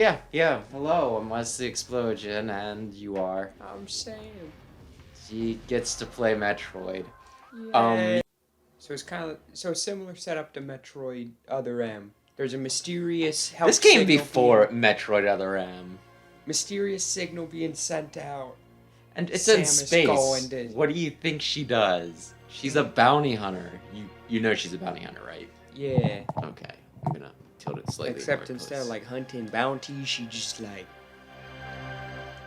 Yeah, hello, I'm Wesley Explosion, and you are. I'm saying, She gets to play Metroid. yay. So it's kind of similar setup to Metroid Other M. There's a mysterious help This came signal before Metroid Other M. mysterious signal being sent out. And it's in Samus going space. to- What do you think she does? She's a bounty hunter. You know she's a bounty hunter, right? Yeah. Okay, I'm gonna tilt it slightly Except more instead of close. like hunting bounties, she just like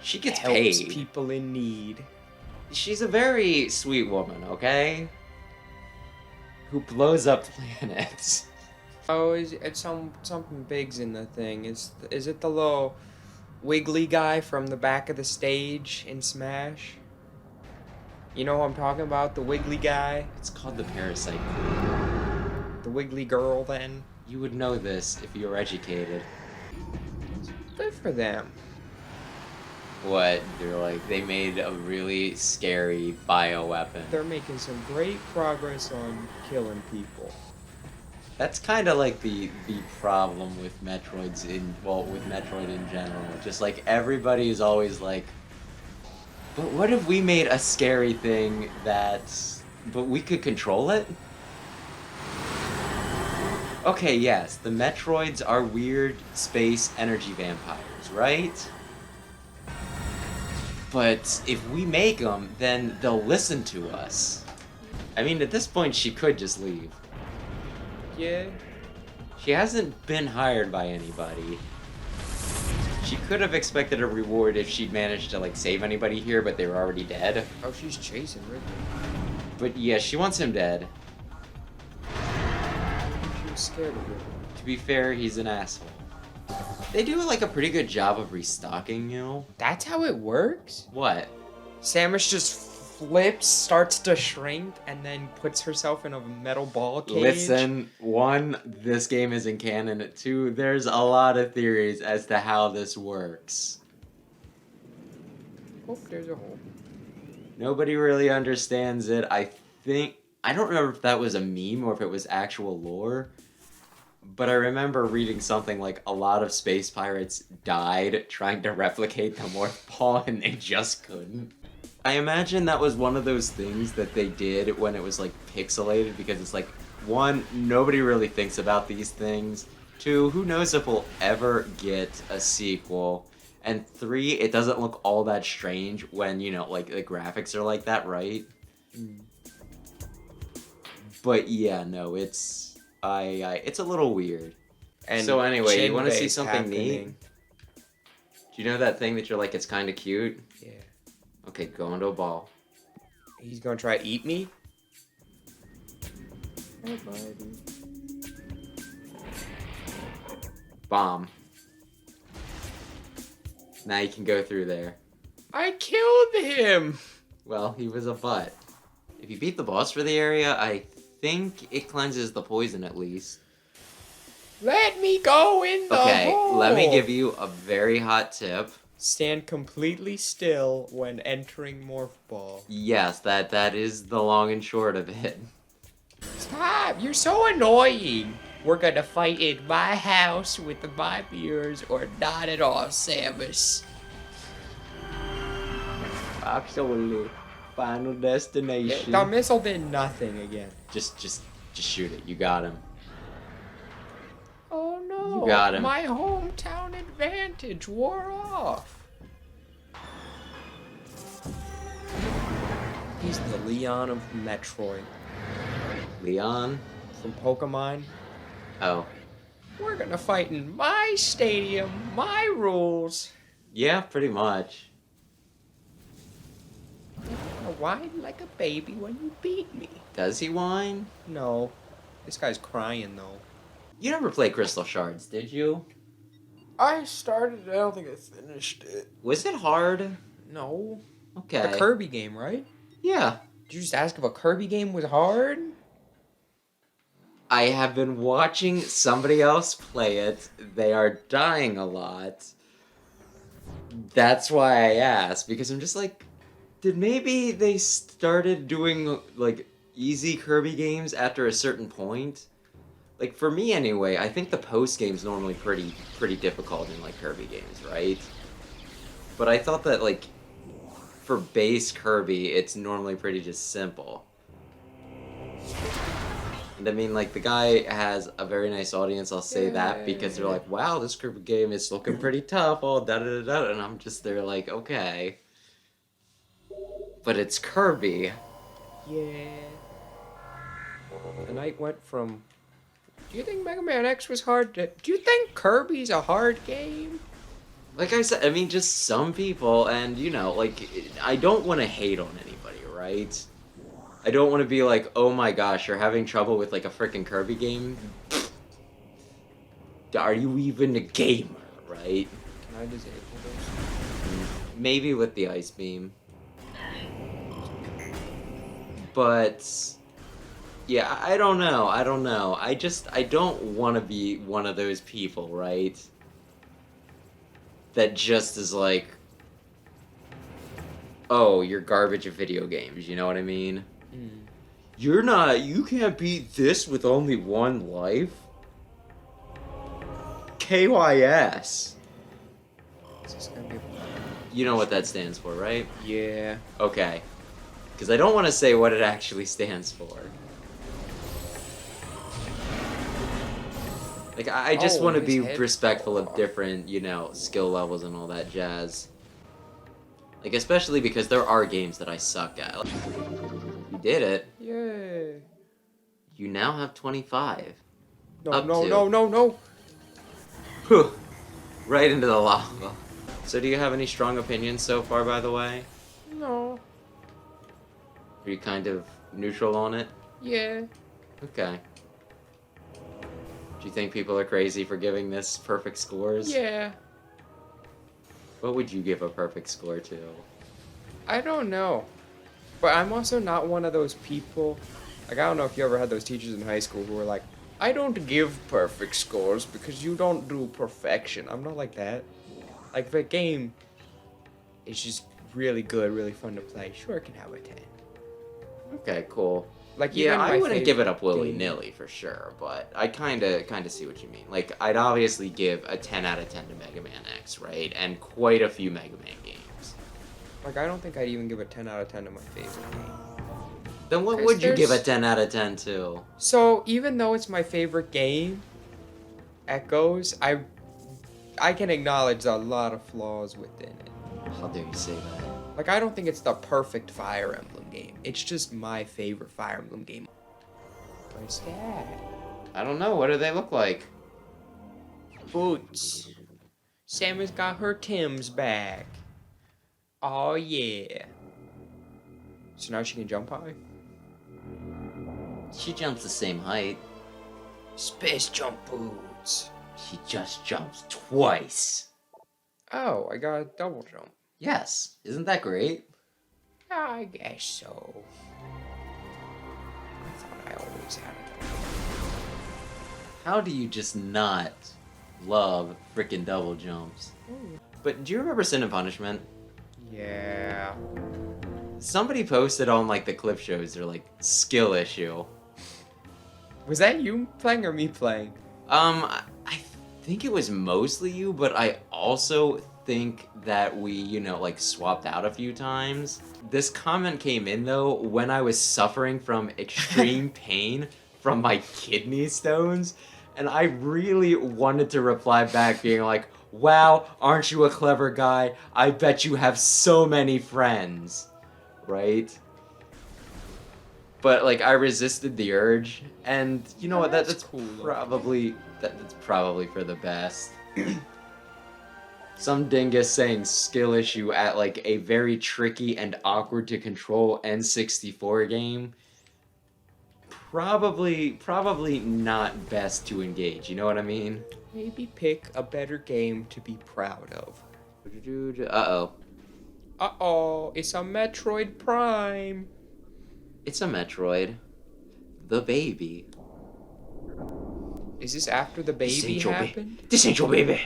She gets helps paid. people in need. She's a very sweet woman, okay? Who blows up planets. Oh, it's something big's in the thing. Is it the little wiggly guy from the back of the stage in Smash? You know what I'm talking about? The wiggly guy? It's called the Parasite. The wiggly girl, then? You would know this if you were educated. Good for them. What? They made a really scary bioweapon. They're making some great progress on killing people. That's kind of like the problem with with Metroid in general. Just like everybody is always like, but what if we made a scary thing but we could control it? Okay, yes, the Metroids are weird space energy vampires, right? But if we make them, then they'll listen to us. I mean, at this point, she could just leave. Yeah. She hasn't been hired by anybody. She could have expected a reward if she'd managed to, save anybody here, but they were already dead. Oh, she's chasing Ridley. But yeah, she wants him dead. She was scared of Ridley. To be fair, he's an asshole. They do, a pretty good job of restocking, you know? That's how it works? What? Samus just flips, starts to shrink, and then puts herself in a metal ball cage. Listen, 1, this game isn't canon. 2, there's a lot of theories as to how this works. Oh, there's a hole. Nobody really understands it. I don't remember if that was a meme or if it was actual lore, but I remember reading something like a lot of space pirates died trying to replicate the morph ball and they just couldn't. I imagine that was one of those things that they did when it was pixelated, because it's 1, nobody really thinks about these things. 2, who knows if we'll ever get a sequel. And 3, it doesn't look all that strange when, the graphics are like that, right? Mm. But yeah, no, it's a little weird. And so anyway, you want to see Shinbei's something happening. neat? Do you know that thing that you're it's kind of cute? Yeah. Okay, go into a ball. He's gonna try to eat me? Hey, buddy. Bomb. Now you can go through there. I killed him! Well, he was a butt. If you beat the boss for the area, I think it cleanses the poison at least. Let me go in the hole! Let me give you a very hot tip. Stand completely still when entering Morph Ball. Yes, that is the long and short of it. Stop! You're so annoying! We're gonna fight in my house with my mirrors or not at all, Samus. Actually, final destination. The missile did nothing again. Just shoot it. You got him. Oh no! You got him. My hometown advantage wore off. He's the Leon of Metroid. Leon? From Pokemon. Oh. We're gonna fight in my stadium, my rules. Yeah, pretty much. You're gonna whine like a baby when you beat me. Does he whine? No. This guy's crying though. You never played Crystal Shards, did you? I started it, I don't think I finished it. Was it hard? No. Okay. The Kirby game, right? Yeah. Did you just ask if a Kirby game was hard? I have been watching somebody else play it. They are dying a lot. That's why I asked, because I'm just did maybe they started doing easy Kirby games after a certain point? like for me anyway, I think the post game's normally pretty difficult in like Kirby games, right? But I thought that like for base Kirby, it's normally pretty just simple. And I mean, like the guy has a very nice audience. I'll say that because they're Yeah. like, "Wow, this Kirby game is looking pretty tough." Oh, da da da da, and I'm just there like, okay, but it's Kirby. Yeah. The night went from. Do you think Mega Man X was hard to? Do you think Kirby's a hard game? Like I said, I mean, just some people, and you know, like I don't want to hate on anybody, right? I don't want to be like, oh my gosh, you're having trouble with like a freaking Kirby game. Are you even a gamer, right? Can I disable this? Maybe with the ice beam, but yeah, I don't know. I don't know. I don't want to be one of those people, right? That just is like, oh, you're garbage at video games. You know what I mean? Mm. You can't beat this with only one life? KYS. Is this gonna be? You know what that stands for, right? Yeah. Okay. Because I don't want to say what it actually stands for. Like, I just Oh, want to his be head respectful fell of off. different, you know, skill levels and all that jazz. Like, especially because there are games that I suck at. Like, you did it. Yeah. You now have 25. No, Up no, to. no, no, no. Whew. Right into the lava. So do you have any strong opinions so far, by the way? No. Are you kind of neutral on it? Yeah. Okay. Do you think people are crazy for giving this perfect scores? Yeah. What would you give a perfect score to? I don't know. But I'm also not one of those people. Like, I don't know if you ever had those teachers in high school who were like, I don't give perfect scores because you don't do perfection. I'm not like that. Like, if a game is just really good, really fun to play, sure, it can have a 10. Okay, cool. Like, Yeah, even I my wouldn't give it up favorite willy-nilly for sure, but I kinda see what you mean. Like, I'd obviously give a 10 out of 10 to Mega Man X, right? And quite a few Mega Man games. Like, I don't think I'd even give a 10 out of 10 to my favorite game. Then what 'Cause would you give a there's- 10 out of 10 to? So, even though it's my favorite game, Echoes, I can acknowledge a lot of flaws within it. How dare you say that? Like, I don't think it's the perfect Fire Emblem game. It's just my favorite Fire Emblem game. What's that? I don't know, what do they look like? Boots. Sammy's got her Tim's back. Oh, yeah. So now she can jump high? She jumps the same height. Space jump boots. She just jumps twice. Oh, I got a double jump. Yes, isn't that great? I guess so. I thought I always had a double jump. How do you just not love frickin' double jumps? But do you remember Sin and Punishment? Yeah. Somebody posted on like the clip shows, they're like, skill issue. Was that you playing or me playing? I think it was mostly you, but I also think that we, you know, like swapped out a few times. This comment came in though when I was suffering from extreme pain from my kidney stones, and I really wanted to reply back being like, wow, aren't you a clever guy? I bet you have so many friends, right? But like I resisted the urge, and you know Oh, what? that's cool. That's probably for the best. Some dingus saying skill issue at like a very tricky and awkward to control N64 game. Probably not best to engage. You know what I mean? Maybe pick a better game to be proud of. Uh-oh. Uh-oh, it's a Metroid Prime. It's a Metroid. The baby. Is this after the This baby ain't your happened? This ain't your baby.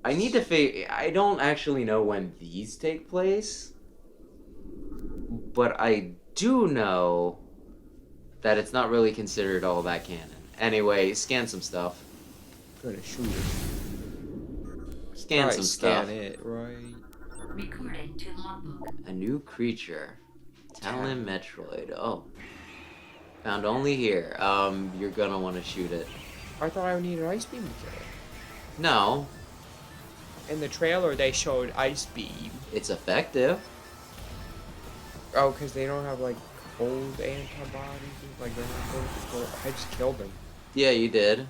I need to I don't actually know when these take place, but I do know that it's not really considered all that canon. Anyway, scan some stuff. Gonna shoot it. Scan Right, some scan stuff. it, right? Recording to logbook. A new creature. Talon Metroid. Oh. Found only here. You're gonna want to shoot it. I thought I would need an ice beam to kill it. No, In the trailer, they showed ice beam. it's effective. Oh, because they don't have, like, cold antibodies? Like, they're not going to... I just killed them. Yeah, you did.